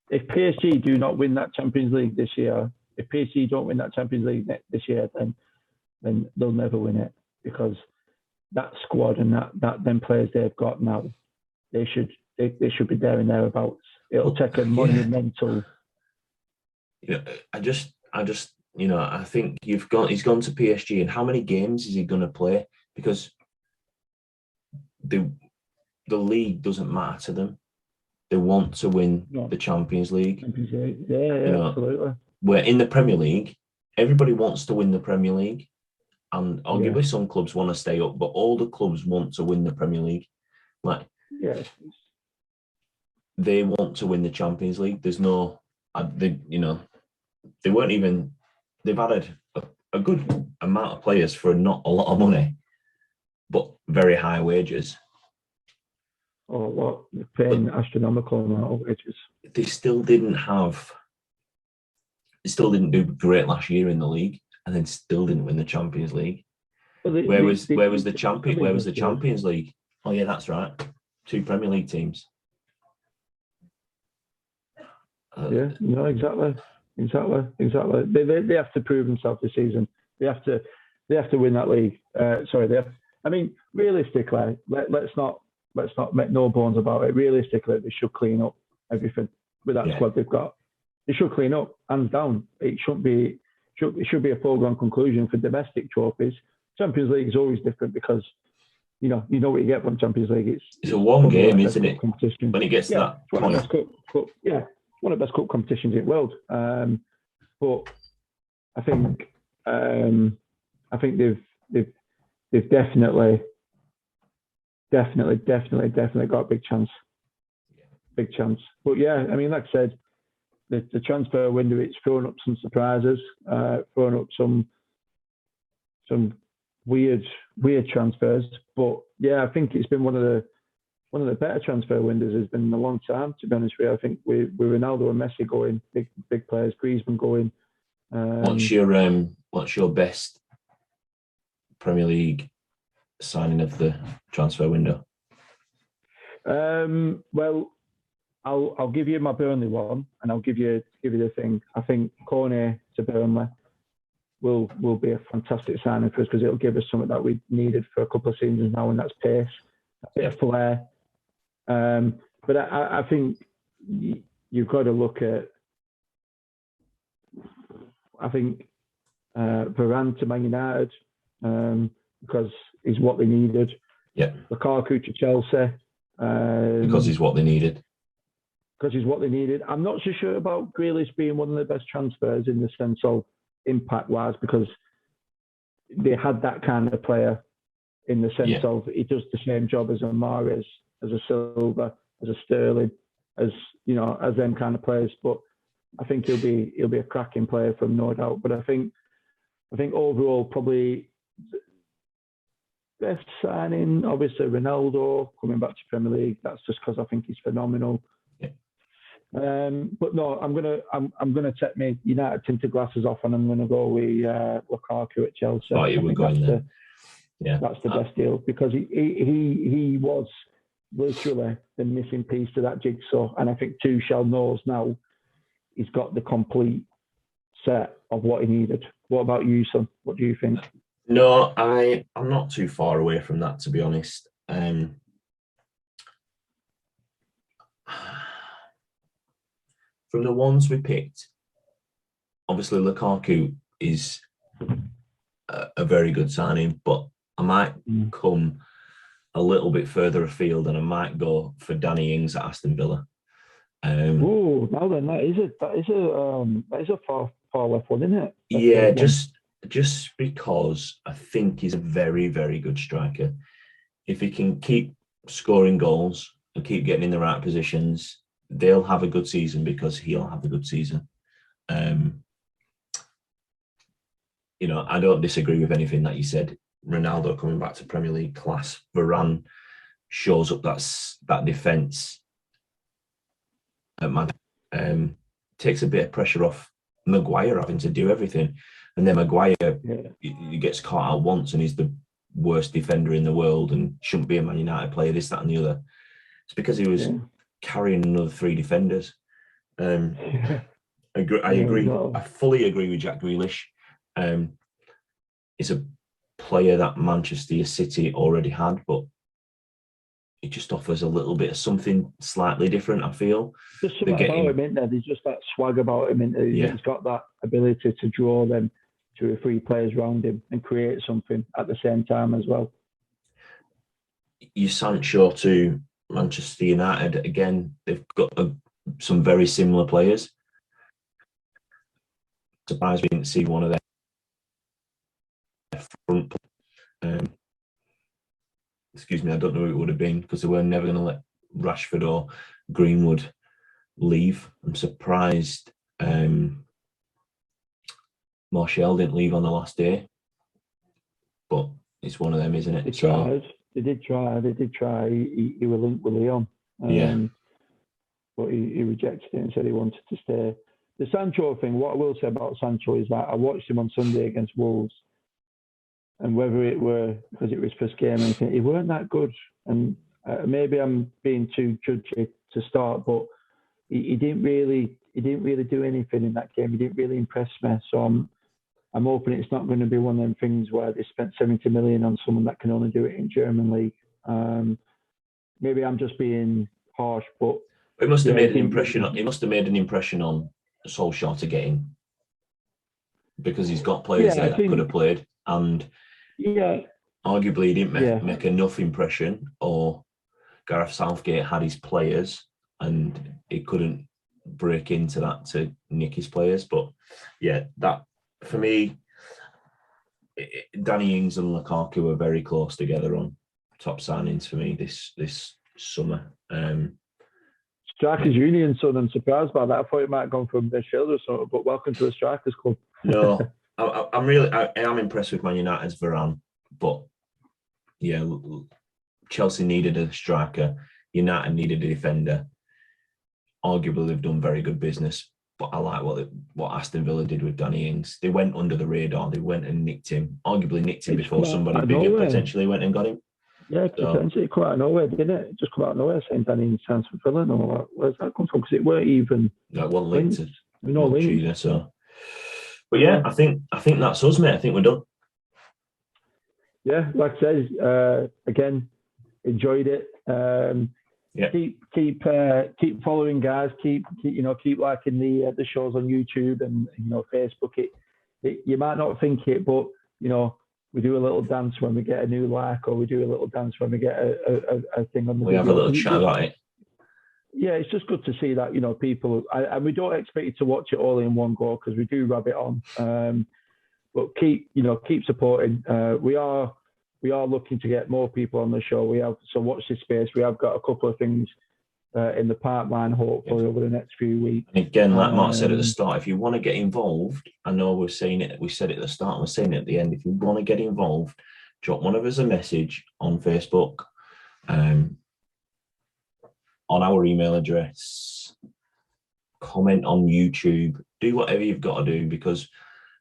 if PSG do not win that Champions League this year, if PSG don't win that Champions League this year, then they'll never win it, because that squad and that them players they've got now, they should be there and thereabouts. It'll take a monumental. I think he's gone to PSG, and how many games is he going to play? Because the league doesn't matter to them. They want to win the Champions League. Absolutely. Where in the Premier League, everybody wants to win the Premier League. And arguably some clubs want to stay up, but all the clubs want to win the Premier League. They want to win the Champions League. There's no, they weren't even, they've added a good amount of players for not a lot of money, but very high wages. Oh, what? They're paying astronomical amount of wages. They still didn't do great last year in the league, and then still didn't win the Champions League. Where was the Champions League? Oh yeah, that's right. 2 Premier League teams. Exactly. They have to prove themselves this season. They have to win that league. Realistically, let's not make no bones about it. Realistically, they should clean up everything with that squad they've got. They should clean up, hands down. It should be a foregone conclusion for domestic trophies. Champions League is always different because you know what you get from Champions League. It's a one game, isn't it? Competition. When it gets to that point. One of the best cup competitions in the world. But I think they've definitely got a big chance. Big chance. But like I said, the transfer window, it's thrown up some surprises, thrown up some weird transfers. But I think it's been one of the better transfer windows has been in a long time, to be honest with you. I think with Ronaldo and Messi going, big players, Griezmann going. What's your best Premier League signing of the transfer window? Well, I'll give you my Burnley one, and I'll give you the thing. I think Cornet to Burnley will be a fantastic signing for us, because it'll give us something that we needed for a couple of seasons now, and that's pace, a bit of flair. But I think you've got to look at. I think Varane to Man United, because he's what they needed. Yeah. Lukaku to Chelsea. Because he's what they needed. I'm not so sure about Grealish being one of the best transfers in the sense of impact-wise, because they had that kind of player in the sense of he does the same job as a Mahrez, as a Silva, as a Sterling, as them kind of players. But I think he'll be a cracking player from no doubt. But I think overall probably best signing, obviously Ronaldo coming back to Premier League. That's just because I think he's phenomenal. Yeah. But no, I'm gonna take my United tinted glasses off, and I'm gonna go with Lukaku at Chelsea. Oh, you were going there. Yeah, that's the best deal because he was literally the missing piece to that jigsaw, and I think Tuchel knows now he's got the complete set of what he needed. What about you, son? What do you think? No, I'm not too far away from that, to be honest. From the ones we picked, obviously Lukaku is a very good signing, but I might come a little bit further afield, and I might go for Danny Ings at Aston Villa. Oh, now then, that is a far left one, isn't it? That's yeah, just because I think he's a very, very good striker. If he can keep scoring goals and keep getting in the right positions, they'll have a good season because he'll have a good season. I don't disagree with anything that you said. Ronaldo coming back to Premier League class. Varane shows up that defence at Man. Takes a bit of pressure off Maguire having to do everything. And then Maguire he gets caught out once and he's the worst defender in the world and shouldn't be a Man United player, this, that and the other. It's because he was carrying another 3 defenders. I agree. I fully agree with Jack Grealish. He's a player that Manchester City already had, but it just offers a little bit of something slightly different, I feel. Just something about him, isn't there? There's just that swag about him, isn't there? Yeah. He's got that ability to draw them 2 or 3 players around him and create something at the same time as well. You Sancho to Manchester United, again, they've got some very similar players. Surprised we didn't see one of their front. Excuse me, I don't know who it would have been because they were never going to let Rashford or Greenwood leave. I'm surprised Martial didn't leave on the last day, but it's one of them, isn't it? They did try. He was linked with Leon, but he rejected it and said he wanted to stay. The Sancho thing, what I will say about Sancho is that I watched him on Sunday against Wolves, and whether it were because it was first game, and he weren't that good. And maybe I'm being too judgy to start, but he didn't really do anything in that game. He didn't really impress me. So I'm hoping it's not going to be one of them things where they spent 70 million on someone that can only do it in German league. Maybe I'm just being harsh, but it must have made an impression. It must have made an impression on Solskjaer to get him because he's got players there that could have played, and arguably he didn't make enough impression, or Gareth Southgate had his players and he couldn't break into that to nick his players. But that for me, Danny Ings and Lukaku are very close together on top signings for me this summer. Strikers Union, son, I'm surprised by that. I thought it might have gone for midfield or something, but welcome to the Strikers Club. No, I am impressed with Man United's Varane, but Chelsea needed a striker, United needed a defender. Arguably, they've done very good business, but I like what Aston Villa did with Danny Ings. They went under the radar. They went and nicked him. Arguably nicked him before somebody bigger potentially went and got him. Yeah, potentially come out of nowhere, didn't it? Just come out of nowhere saying Danny Ings stands for Villa and all that. Where's that come from? Because it weren't even. No, it wasn't linked to no link either. So, but I think that's us, mate. I think we're done. Yeah, like I said, again, enjoyed it. Keep following, guys. Keep liking the shows on YouTube and Facebook. You might not think it, but we do a little dance when we get a new like, or we do a little dance when we get a thing on the video. We have a little chat about it. Yeah, it's just good to see that people, and we don't expect you to watch it all in one go because we do rub it on. But keep supporting. We are looking to get more people on the show. So watch this space. We have got a couple of things in the pipeline, hopefully over the next few weeks. And again, like Mark said at the start, if you want to get involved, I know we're saying it, we said it at the start, and we're saying it at the end. If you want to get involved, drop one of us a message on Facebook, on our email address, comment on YouTube, do whatever you've got to do, because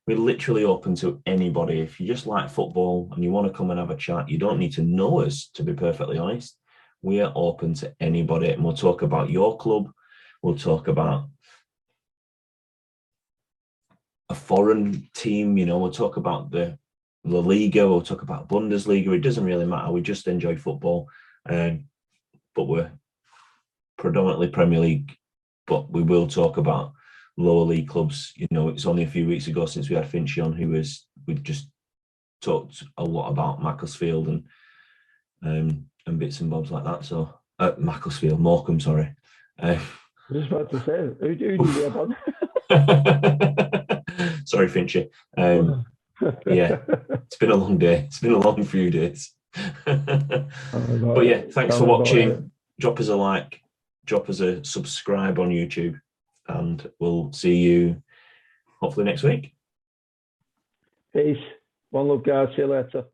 we're literally open to anybody. If you just like football and you want to come and have a chat, you don't need to know us, to be perfectly honest. We are open to anybody, and we'll talk about your club. We'll talk about a foreign team, we'll talk about the La Liga, we'll talk about Bundesliga. It doesn't really matter. We just enjoy football. But we're predominantly Premier League, but we will talk about lower league clubs. It's only a few weeks ago since we had Finchy on, we just talked a lot about Macclesfield and bits and bobs like that. So Morecambe, sorry. I was just about to say, who do you have on? Sorry, Finchy. Yeah, it's been a long day. It's been a long few days. But yeah, thanks for watching. Drop us a like, drop us a subscribe on YouTube, and we'll see you hopefully next week. Peace. One love, guys. See you later.